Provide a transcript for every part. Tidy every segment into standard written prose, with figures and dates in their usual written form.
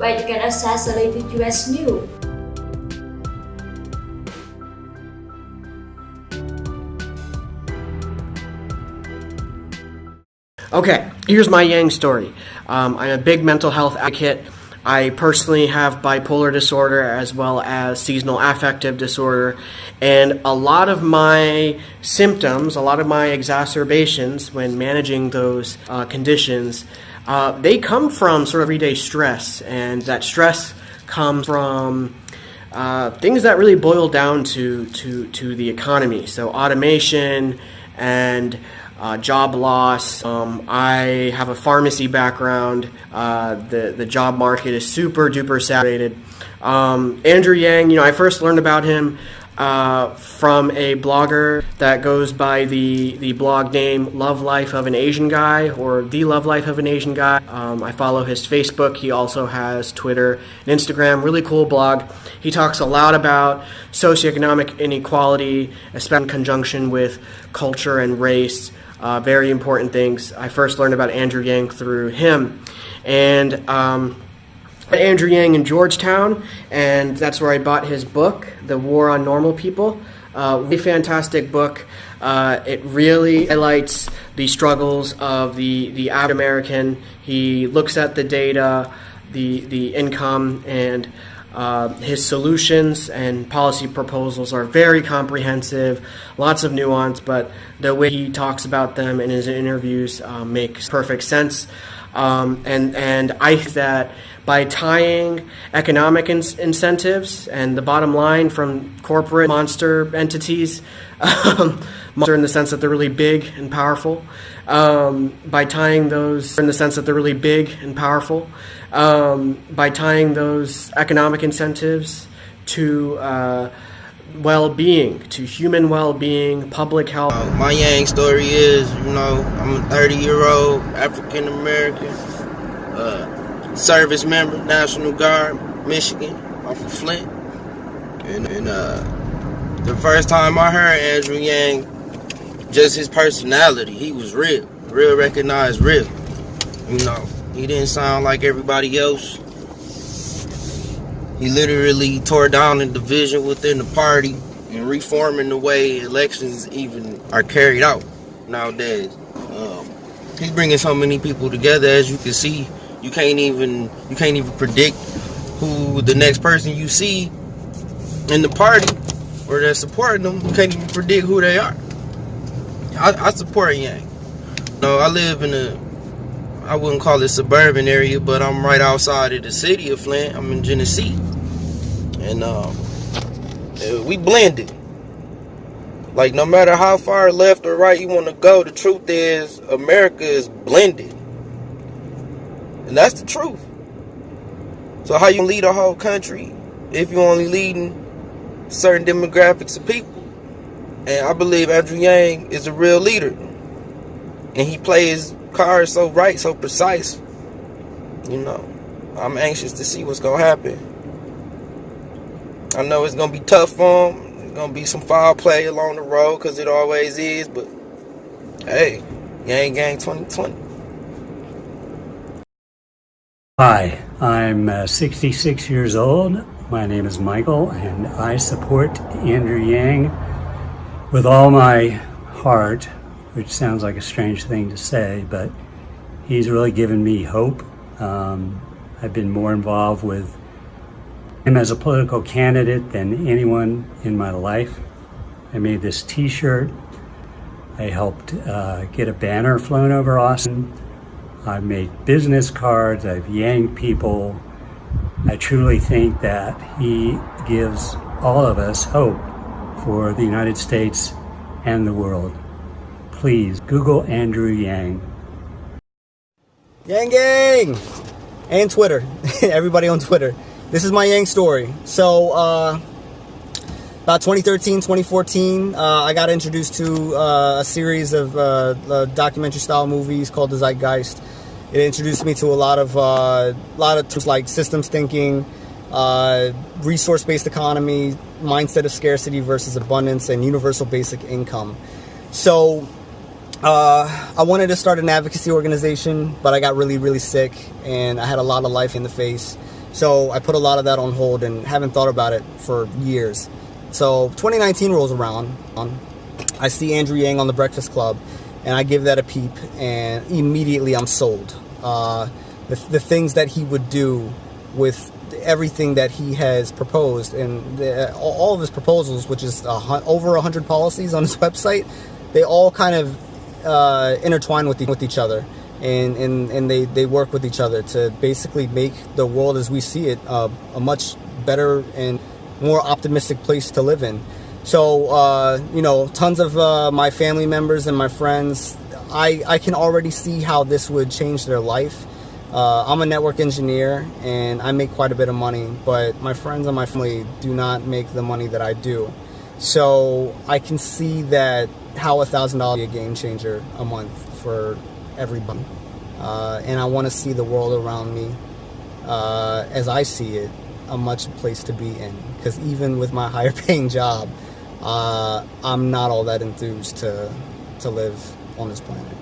where you can access the latest US news. Okay, here's my Myyangstory. I'm a big mental health advocate. I personally have bipolar disorder as well as seasonal affective disorder, and a lot of my symptoms, a lot of my exacerbations when managing those conditions, they come from sort of everyday stress, and that stress comes from things that really boil down to the economy. So automation and job loss. I have a pharmacy background. The job market is super duper saturated. Andrew Yang, I first learned about him from a blogger that goes by the blog name Love Life of an Asian Guy, or The Love Life of an Asian Guy. I follow his Facebook. He also has Twitter and Instagram. Really cool blog. He talks a lot about socioeconomic inequality, especially in conjunction with culture and race. Very important things. I first learned about Andrew Yang through him. And Andrew Yang in Georgetown, and that's where I bought his book, The War on Normal People. Really fantastic book. It really highlights the struggles of the African American. He looks at the data, the income, and his solutions and policy proposals are very comprehensive, lots of nuance, but the way he talks about them in his interviews makes perfect sense. And I think that by tying economic incentives and the bottom line from corporate monster entities, monster in the sense that they're really big and powerful, by tying those in the sense that they're really big and powerful, by tying those economic incentives to well-being, to human well-being, public health. My Myyangstory is, I'm a 30-year-old African-American service member, National Guard, Michigan, off of Flint. And the first time I heard Andrew Yang, just his personality, he was real recognized real. He didn't sound like everybody else. He literally tore down the division within the party and reforming the way elections even are carried out nowadays. He's bringing so many people together, as you can see. You can't even predict who the next person you see in the party or that's supporting them. You can't even predict who they are. I support Yang. I live in I wouldn't call it suburban area, but I'm right outside of the city of Flint. I'm in Genesee. And we blended. Like, no matter how far left or right you want to go, the truth is America is blended. And that's the truth. So how you lead a whole country if you're only leading certain demographics of people? And I believe Andrew Yang is a real leader. And he plays cards so right, so precise. I'm anxious to see what's going to happen. I know it's going to be tough for him. There's going to be some foul play along the road, because it always is. But, hey, Yang Gang 2020. Hi, I'm 66 years old. My name is Michael, and I support Andrew Yang with all my heart, which sounds like a strange thing to say, but he's really given me hope. I've been more involved with him as a political candidate than anyone in my life. I made this t-shirt. I helped get a banner flown over Austin. I've made business cards. I've Yang people. I truly think that he gives all of us hope for the United States and the world. Please Google Andrew Yang. Yang Gang! And Twitter. Everybody on Twitter. This is my Myyangstory. So, about 2013, 2014, I got introduced to a series of documentary-style movies called The Zeitgeist. It introduced me to a lot of tools like systems thinking, resource-based economy, mindset of scarcity versus abundance, and universal basic income. So, I wanted to start an advocacy organization, but I got really, really sick, and I had a lot of life in the face. So I put a lot of that on hold and haven't thought about it for years. So 2019 rolls around. I see Andrew Yang on The Breakfast Club, and I give that a peep, and immediately I'm sold. The things that he would do with everything that he has proposed, and all of his proposals, which is over 100 policies on his website, they all kind of intertwine with each other, and they work with each other to basically make the world as we see it a much better and more optimistic place to live in. So, tons of my family members and my friends, I can already see how this would change their life. I'm a network engineer, and I make quite a bit of money, but my friends and my family do not make the money that I do. So I can see that how $1,000 be a game changer a month for everybody. And I want to see the world around me, as I see it, a much place to be in. Because even with my higher paying job, I'm not all that enthused to live on this planet.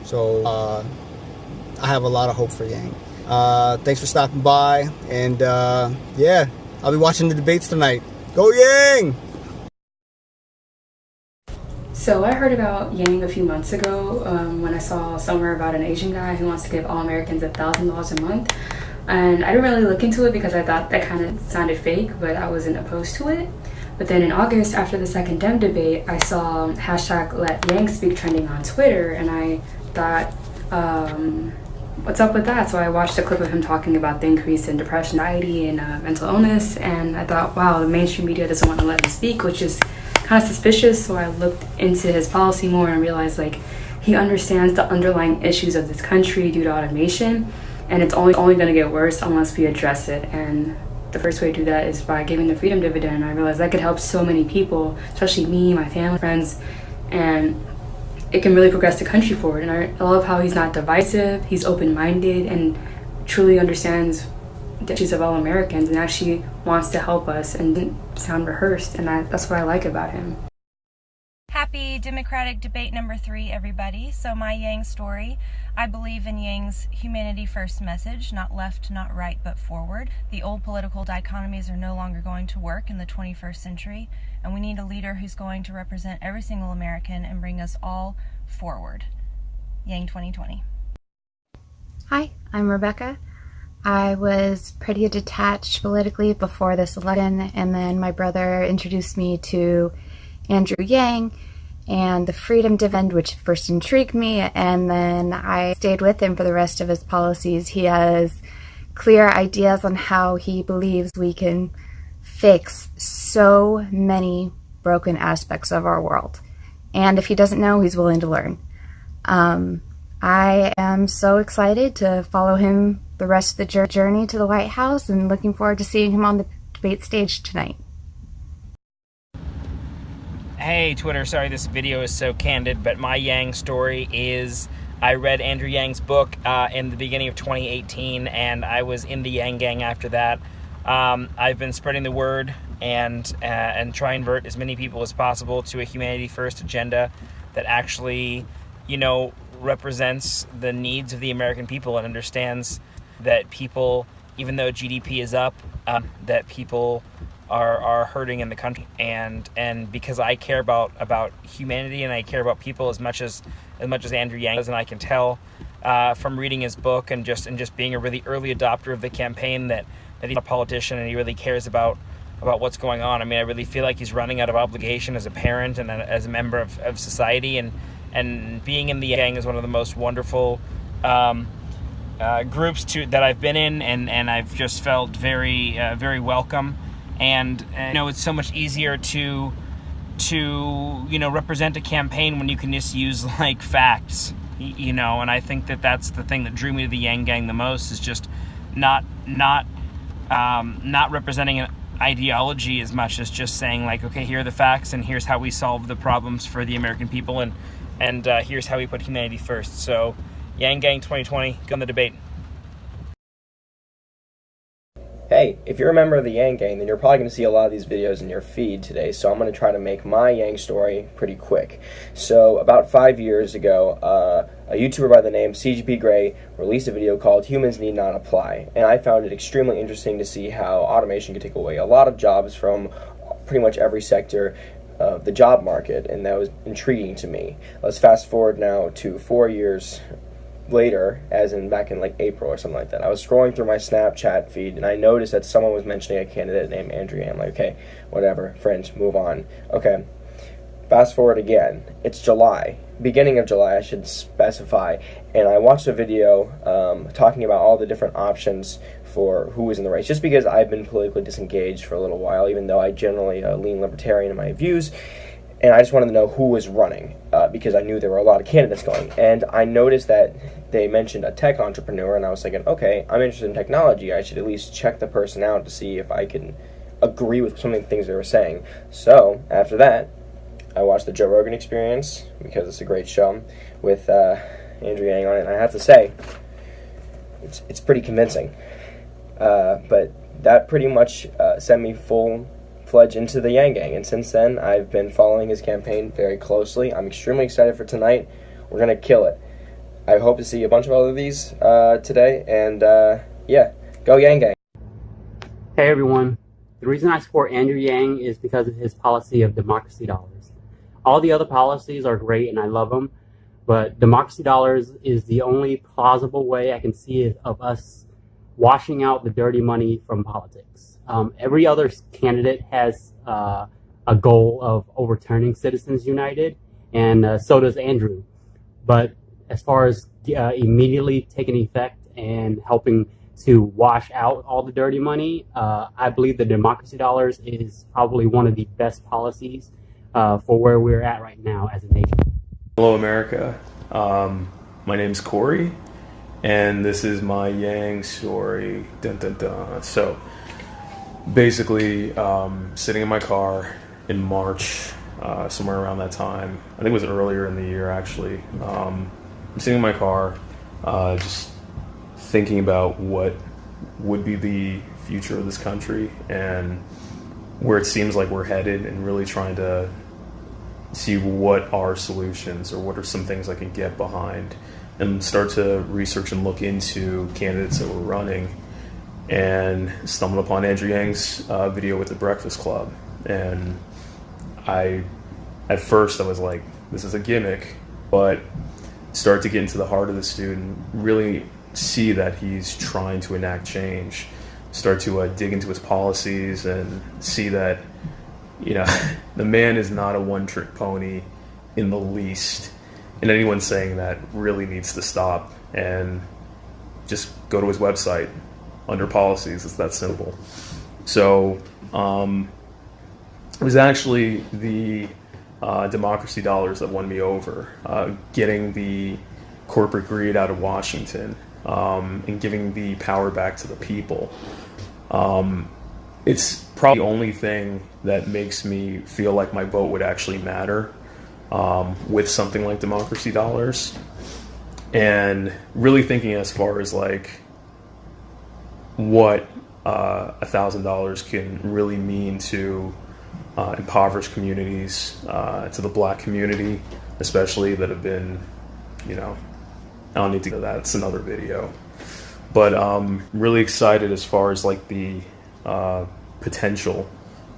So I have a lot of hope for Yang. Thanks for stopping by, and yeah, I'll be watching the debates tonight. Go Yang! So I heard about Yang a few months ago when I saw somewhere about an Asian guy who wants to give all Americans $1,000 a month. And I didn't really look into it because I thought that kind of sounded fake, but I wasn't opposed to it. But then in August, after the second Dem debate, I saw hashtag Let Yang Speak trending on Twitter, and I thought, what's up with that? So I watched a clip of him talking about the increase in depression, anxiety, and mental illness, and I thought, wow, the mainstream media doesn't want to let him speak, which is kind of suspicious. So I looked into his policy more and realized, like, he understands the underlying issues of this country due to automation, and it's only going to get worse unless we address it. And the first way to do that is by giving the freedom dividend. I realized that could help so many people, especially me, my family, friends, and it can really progress the country forward. And I love how he's not divisive, he's open-minded, and truly understands the issues of all Americans, and actually wants to help us and didn't sound rehearsed, and that's what I like about him. Happy Democratic debate number 3, everybody. So my Yang story. I believe in Yang's humanity first message, not left, not right, but forward. The old political dichotomies are no longer going to work in the 21st century, and we need a leader who's going to represent every single American and bring us all forward. Yang 2020. Hi, I'm Rebecca. I was pretty detached politically before this election, and then my brother introduced me to Andrew Yang and the freedom dividend, which first intrigued me, and then I stayed with him for the rest of his policies. He has clear ideas on how he believes we can fix so many broken aspects of our world. And if he doesn't know, he's willing to learn. I am so excited to follow him the rest of the journey to the White House, and looking forward to seeing him on the debate stage tonight. Hey Twitter, sorry this video is so candid, but my Yang story is I read Andrew Yang's book in the beginning of 2018, and I was in the Yang gang after that. I've been spreading the word and try and convert as many people as possible to a humanity first agenda that actually, represents the needs of the American people and understands that people, even though GDP is up, that people are hurting in the country, and because I care about humanity and I care about people as much as Andrew Yang does, and I can tell from reading his book and just being a really early adopter of the campaign that he's a politician and he really cares about what's going on. I mean, I really feel like he's running out of obligation as a parent and as a member of society, and being in the gang is one of the most wonderful groups that I've been in, and I've just felt very very welcome. And it's so much easier to represent a campaign when you can just use like facts, and I think that's the thing that drew me to the Yang gang the most, is just not representing an ideology as much as just saying, like, okay, here are the facts and here's how we solve the problems for the American people, and here's how we put humanity first. So Yang gang 2020, go on the debate. Hey, if you're a member of the Yang gang, then you're probably going to see a lot of these videos in your feed today, so I'm going to try to make my Yang story pretty quick. So, about 5 years ago, a YouTuber by the name CGP Grey released a video called Humans Need Not Apply, and I found it extremely interesting to see how automation could take away a lot of jobs from pretty much every sector of the job market, and that was intriguing to me. Let's fast forward now to 4 years later, as in back in like April or something like that. I was scrolling through my Snapchat feed and I noticed that someone was mentioning a candidate named Andrew Yang. I'm like, okay, whatever, friends, move on. Okay, fast forward again. It's July, beginning of July, I should specify, and I watched a video talking about all the different options for who was in the race, just because I've been politically disengaged for a little while, even though I generally lean libertarian in my views. And I just wanted to know who was running, because I knew there were a lot of candidates going. And I noticed that they mentioned a tech entrepreneur, and I was thinking, okay, I'm interested in technology. I should at least check the person out to see if I can agree with some of the things they were saying. So, after that, I watched the Joe Rogan Experience, because it's a great show, with Andrew Yang on it. And I have to say, it's pretty convincing. But that pretty much sent me full-fledged into the Yang Gang, and since then I've been following his campaign very closely. I'm extremely excited for tonight. We're gonna kill it. I hope to see a bunch of other of these today, and yeah, go Yang Gang. Hey everyone, the reason I support Andrew Yang is because of his policy of democracy dollars. All the other policies are great and I love them, but democracy dollars is the only plausible way I can see of us washing out the dirty money from politics. Every other candidate has a goal of overturning Citizens United, and so does Andrew. But as far as immediately taking effect and helping to wash out all the dirty money, I believe the democracy dollars is probably one of the best policies for where we're at right now as a nation. Hello, America. My name's Corey, and this is my Yang story. Dun, dun, dun. So, basically, sitting in my car in March, somewhere around that time. I think it was earlier in the year, actually. I'm sitting in my car, just thinking about what would be the future of this country and where it seems like we're headed, and really trying to see what are solutions or what are some things I can get behind, and start to research and look into candidates that were running, and stumbled upon Andrew Yang's video with the Breakfast Club. And at first I was like, this is a gimmick, but start to get into the heart of the student, really see that he's trying to enact change, start to dig into his policies and see that, you know, the man is not a one-trick pony in the least, and anyone saying that really needs to stop and just go to his website under policies. It's that simple. So it was actually the democracy dollars that won me over, getting the corporate greed out of Washington, and giving the power back to the people. It's probably the only thing that makes me feel like my vote would actually matter with something like democracy dollars. And really thinking as far as like what $1,000 can really mean to impoverished communities, to the black community especially, that have been, you know, I don't need to go that, it's another video. But really excited as far as like the potential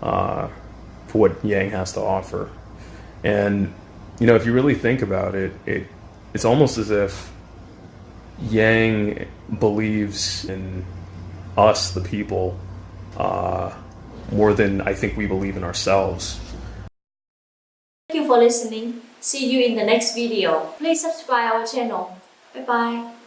for what Yang has to offer. And, you know, if you really think about it, it's almost as if Yang believes in us, the people, more than I think we believe in ourselves. Thank you for listening. See you in the next video. Please subscribe our channel. Bye bye.